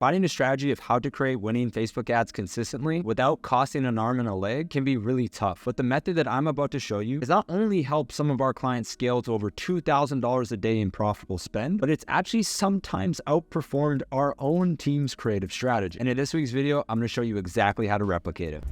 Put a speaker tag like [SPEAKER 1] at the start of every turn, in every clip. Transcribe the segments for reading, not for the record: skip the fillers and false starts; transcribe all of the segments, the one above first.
[SPEAKER 1] Finding a strategy of how to create winning Facebook ads consistently without costing an arm and a leg can be really tough. But the method that I'm about to show you has not only helped some of our clients scale to over $2,000 a day in profitable spend, but it's actually sometimes outperformed our own team's creative strategy. And in this week's video, I'm going to show you exactly how to replicate it.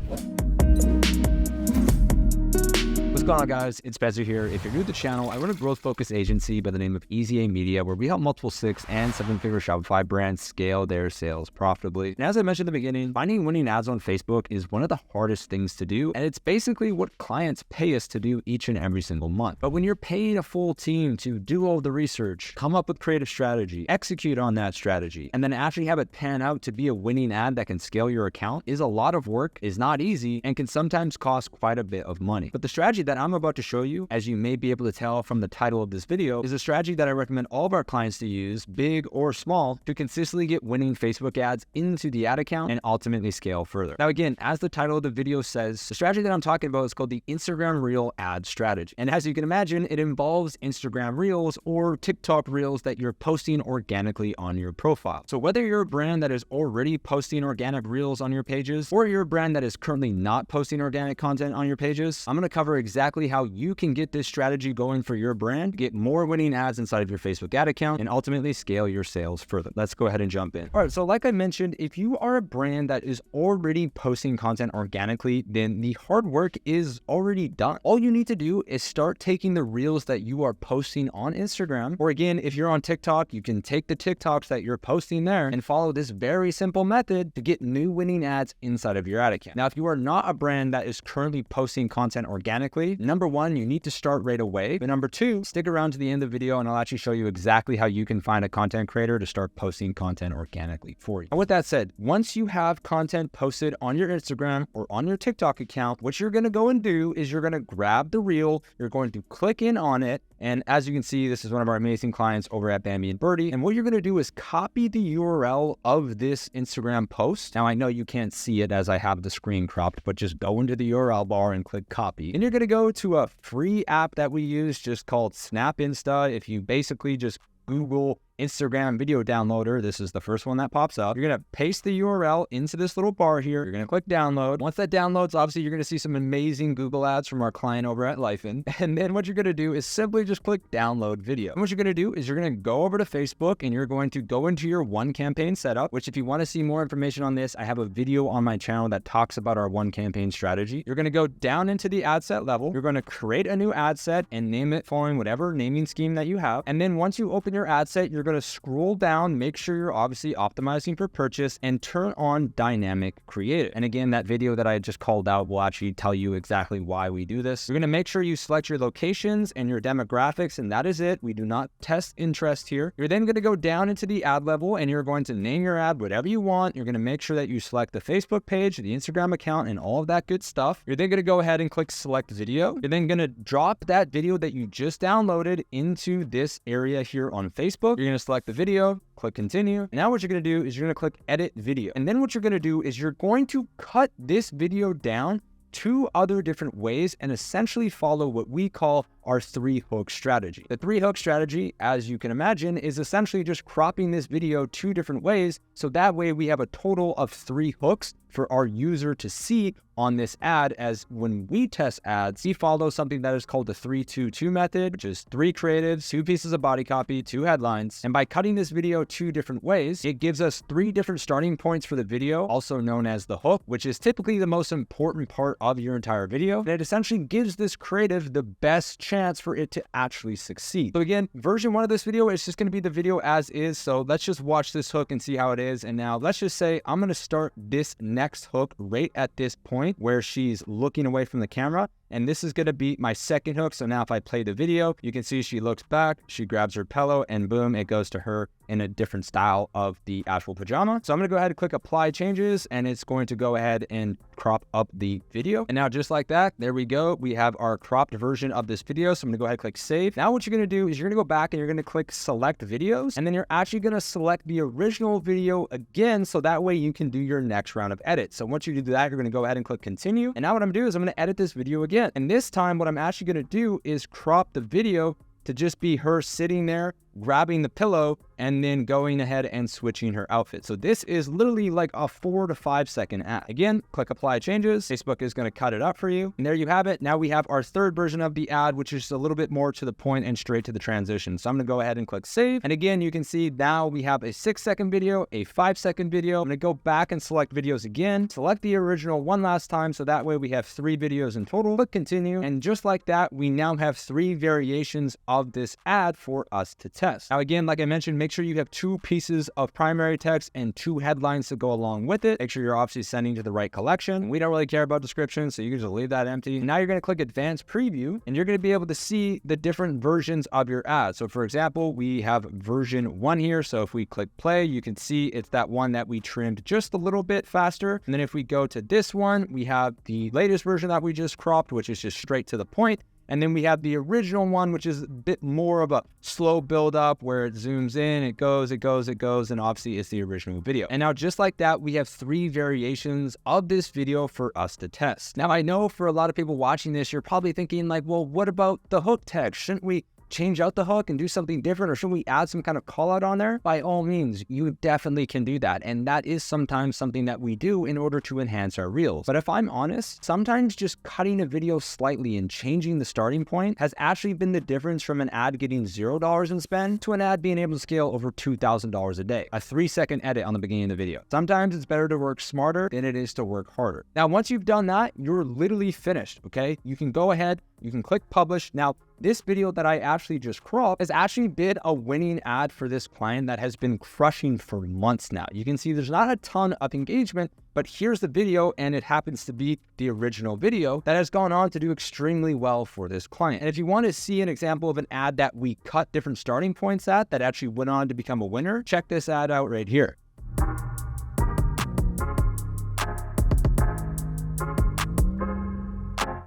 [SPEAKER 1] What's going on, guys? It's Spencer here. If you're new to the channel, I run a growth-focused agency by the name of Easy A Media, where we help multiple 6- and 7-figure Shopify brands scale their sales profitably. And as I mentioned at the beginning, finding winning ads on Facebook is one of the hardest things to do, and it's basically what clients pay us to do each and every single month. But when you're paying a full team to do all the research, come up with creative strategy, execute on that strategy, and then actually have it pan out to be a winning ad that can scale your account is a lot of work, is not easy, and can sometimes cost quite a bit of money. But the strategy that I'm about to show you, as you may be able to tell from the title of this video, is a strategy that I recommend all of our clients to use, big or small, to consistently get winning Facebook ads into the ad account and ultimately scale further. Now again, as the title of the video says, the strategy that I'm talking about is called the Instagram Reel ad strategy. And as you can imagine, it involves Instagram Reels or TikTok Reels that you're posting organically on your profile. So whether you're a brand that is already posting organic Reels on your pages, or you're a brand that is currently not posting organic content on your pages, I'm going to cover exactly how you can get this strategy going for your brand, get more winning ads inside of your Facebook ad account, and ultimately scale your sales further. Let's go ahead and jump in. All right, so like I mentioned, if you are a brand that is already posting content organically, then the hard work is already done. All you need to do is start taking the Reels that you are posting on Instagram, or again, if you're on TikTok, you can take the TikToks that you're posting there and follow this very simple method to get new winning ads inside of your ad account. Now, if you are not a brand that is currently posting content organically, number one, you need to start right away. But number two, stick around to the end of the video and I'll actually show you exactly how you can find a content creator to start posting content organically for you. And with that said, once you have content posted on your Instagram or on your TikTok account, what you're going to go and do is you're going to grab the reel, you're going to click in on it. And as you can see, this is one of our amazing clients over at Bambi and Birdie. And what you're going to do is copy the URL of this Instagram post. Now, I know you can't see it as I have the screen cropped, but just go into the URL bar and click copy. And you're going to go to a free app that we use just called Snap Insta. If you basically just Google Instagram video downloader, this is the first one that pops up. You're going to paste the URL into this little bar here. You're going to click download. Once that downloads, obviously you're going to see some amazing Google ads from our client over at Lifein. And then what you're going to do is simply just click download video. And what you're going to do is you're going to go over to Facebook and you're going to go into your one campaign setup, which if you want to see more information on this, I have a video on my channel that talks about our one campaign strategy. You're going to go down into the ad set level. You're going to create a new ad set and name it following whatever naming scheme that you have. And then once you open your ad set, you're going to scroll down, make sure you're obviously optimizing for purchase, and turn on dynamic creative. And again, that video that I just called out will actually tell you exactly why we do this. You're going to make sure you select your locations and your demographics, and that is it. We do not test interest here. You're then going to go down into the ad level and you're going to name your ad whatever you want. You're going to make sure that you select the Facebook page, the Instagram account, and all of that good stuff. You're then going to go ahead and click select video. You're then going to drop that video that you just downloaded into this area here on Facebook. You're going to select the video, click continue. And now what you're going to do is you're going to click edit video. And then what you're going to do is you're going to cut this video down 2 other different ways and essentially follow what we call our 3-hook strategy. The 3-hook strategy, as you can imagine, is essentially just cropping this video 2 different ways. So that way we have a total of 3 hooks for our user to see on this ad, as when we test ads, we follow something that is called the 3-2-2 method, which is 3 creatives, 2 pieces of body copy, 2 headlines. And by cutting this video 2 different ways, it gives us 3 different starting points for the video, also known as the hook, which is typically the most important part of your entire video. And it essentially gives this creative the best chance for it to actually succeed. So again, version 1 of this video is just going to be the video as is. So let's just watch this hook and see how it is. And now let's just say I'm going to start this next hook right at this point where she's looking away from the camera. And this is going to be my second hook. So now if I play the video, you can see she looks back, she grabs her pillow, and boom, it goes to her in a different style of the actual pajama. So I'm going to go ahead and click apply changes, and it's going to go ahead and crop up the video. And now just like that, there we go. We have our cropped version of this video. So I'm going to go ahead and click save. Now what you're going to do is you're going to go back and you're going to click select videos, and then you're actually going to select the original video again. So that way you can do your next round of edits. So once you do that, you're going to go ahead and click continue. And now what I'm going to do is I'm going to edit this video again. And this time what I'm actually going to do is crop the video to just be her sitting there, grabbing the pillow, and then going ahead and switching her outfit. So this is literally like a 4 to 5 second ad. Again, click apply changes. Facebook is going to cut it up for you. And there you have it. Now we have our third version of the ad, which is a little bit more to the point and straight to the transition. So I'm going to go ahead and click save. And again, you can see now we have a 6-second video, a 5-second video. I'm going to go back and select videos again, select the original one last time. So that way we have 3 videos in total. Click continue. And just like that, we now have 3 variations of this ad for us to test. Now, again, like I mentioned, make sure you have 2 pieces of primary text and 2 headlines to go along with it. Make sure you're obviously sending to the right collection. We don't really care about description, so you can just leave that empty. Now you're going to click advanced preview, and you're going to be able to see the different versions of your ad. So for example, we have version 1 here. So if we click play, you can see it's that one that we trimmed just a little bit faster. And then if we go to this one, we have the latest version that we just cropped, which is just straight to the point. And then we have the original one, which is a bit more of a slow build up where it zooms in, it goes, and obviously it's the original video. And now just like that, we have 3 variations of this video for us to test. Now I know for a lot of people watching this, you're probably thinking like, well, what about the hook text? Shouldn't we change out the hook and do something different, or should we add some kind of call out on there? By all means, you definitely can do that. And that is sometimes something that we do in order to enhance our reels. But if I'm honest, sometimes just cutting a video slightly and changing the starting point has actually been the difference from an ad getting $0 in spend to an ad being able to scale over $2,000 a day. A 3-second edit on the beginning of the video. Sometimes it's better to work smarter than it is to work harder. Now, once you've done that, you're literally finished, okay? You can go ahead, you can click publish. Now, this video that I actually just cropped has actually been a winning ad for this client that has been crushing for months now. You can see there's not a ton of engagement, but here's the video, and it happens to be the original video that has gone on to do extremely well for this client. And if you want to see an example of an ad that we cut different starting points at that actually went on to become a winner, check this ad out right here.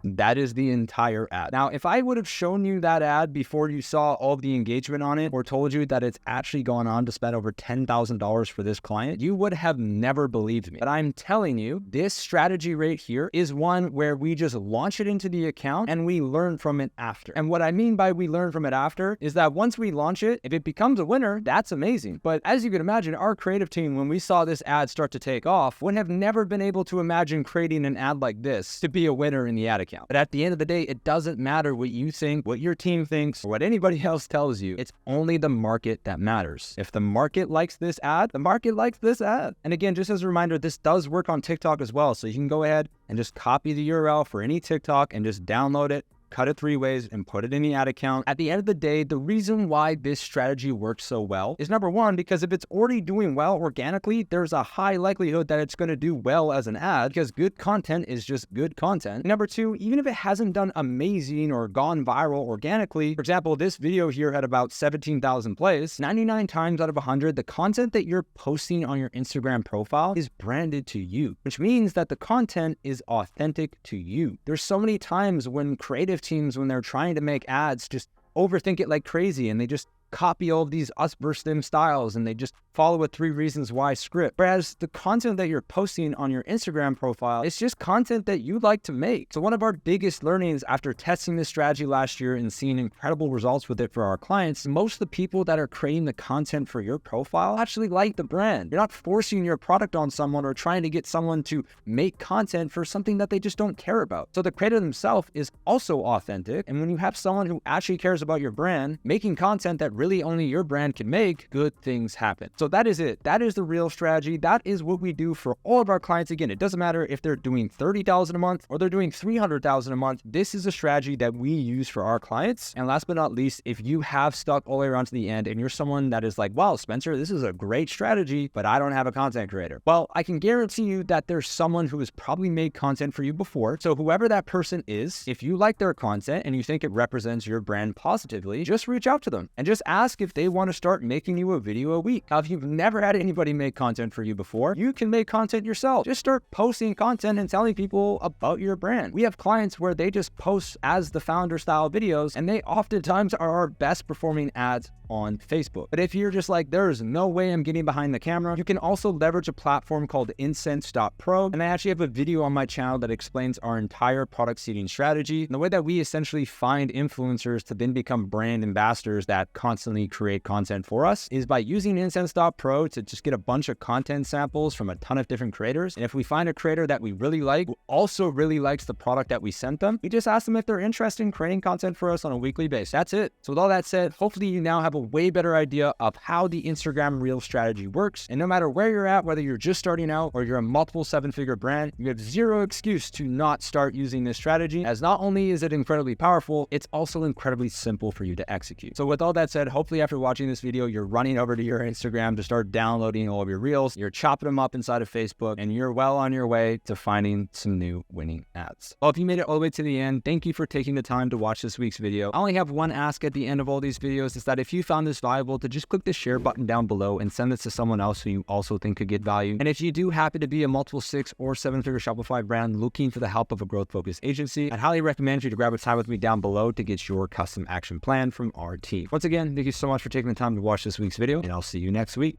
[SPEAKER 1] That is the entire ad. Now, if I would have shown you that ad before you saw all of the engagement on it, or told you that it's actually gone on to spend over $10,000 for this client, you would have never believed me. But I'm telling you, this strategy right here is one where we just launch it into the account and we learn from it after. And what I mean by we learn from it after is that once we launch it, if it becomes a winner, that's amazing. But as you can imagine, our creative team, when we saw this ad start to take off, would have never been able to imagine creating an ad like this to be a winner in the ad account. But at the end of the day, it doesn't matter what you think, what your team thinks, or what anybody else tells you. It's only the market that matters. If the market likes this ad, the market likes this ad. And again, just as a reminder, this does work on TikTok as well. So you can go ahead and just copy the URL for any TikTok and just download it, cut it 3 ways, and put it in the ad account. At the end of the day, the reason why this strategy works so well is number 1, because if it's already doing well organically, there's a high likelihood that it's going to do well as an ad, because good content is just good content. Number 2, even if it hasn't done amazing or gone viral organically, for example, this video here had about 17,000 plays, 99 times out of 100, the content that you're posting on your Instagram profile is branded to you, which means that the content is authentic to you. There's so many times when creative teams, when they're trying to make ads, just overthink it like crazy, and they just copy all of these us versus them styles, and they just follow a 3 reasons why script. Whereas the content that you're posting on your Instagram profile, it's just content that you like to make. So one of our biggest learnings after testing this strategy last year and seeing incredible results with it for our clients, most of the people that are creating the content for your profile actually like the brand. You're not forcing your product on someone or trying to get someone to make content for something that they just don't care about. So the creator themselves is also authentic. And when you have someone who actually cares about your brand, making content that really only your brand can make, good things happen. So that is it. That is the real strategy. That is what we do for all of our clients. Again, it doesn't matter if they're doing $30,000 a month or they're doing $300,000 a month. This is a strategy that we use for our clients. And last but not least, if you have stuck all the way around to the end and you're someone that is like, wow, Spencer, this is a great strategy, but I don't have a content creator. Well, I can guarantee you that there's someone who has probably made content for you before. So whoever that person is, if you like their content and you think it represents your brand positively, just reach out to them and just ask if they want to start making you a video a week. Now, if you've never had anybody make content for you before, you can make content yourself. Just start posting content and telling people about your brand. We have clients where they just post as the founder style videos, and they oftentimes are our best performing ads on Facebook. But if you're just like, there's no way I'm getting behind the camera, you can also leverage a platform called Incense.pro. And I actually have a video on my channel that explains our entire product seeding strategy and the way that we essentially find influencers to then become brand ambassadors that constantly create content for us is by using Incense.pro to just get a bunch of content samples from a ton of different creators. And if we find a creator that we really like, who also really likes the product that we sent them, we just ask them if they're interested in creating content for us on a weekly basis. That's it. So with all that said, hopefully you now have a way better idea of how the Instagram Reel strategy works. And no matter where you're at, whether you're just starting out or you're a multiple seven-figure brand, you have zero excuse to not start using this strategy, as not only is it incredibly powerful, it's also incredibly simple for you to execute. So with all that said, hopefully after watching this video, you're running over to your Instagram to start downloading all of your Reels, you're chopping them up inside of Facebook, and you're well on your way to finding some new winning ads. Well, if you made it all the way to the end, thank you for taking the time to watch this week's video. I only have one ask at the end of all these videos, is that if you found this valuable, to just click the share button down below and send this to someone else who you also think could get value. And if you do happen to be a multiple 6 or 7-figure Shopify brand looking for the help of a growth-focused agency, I'd highly recommend you to grab a time with me down below to get your custom action plan from our team. Once again, thank you so much for taking the time to watch this week's video, and I'll see you next week.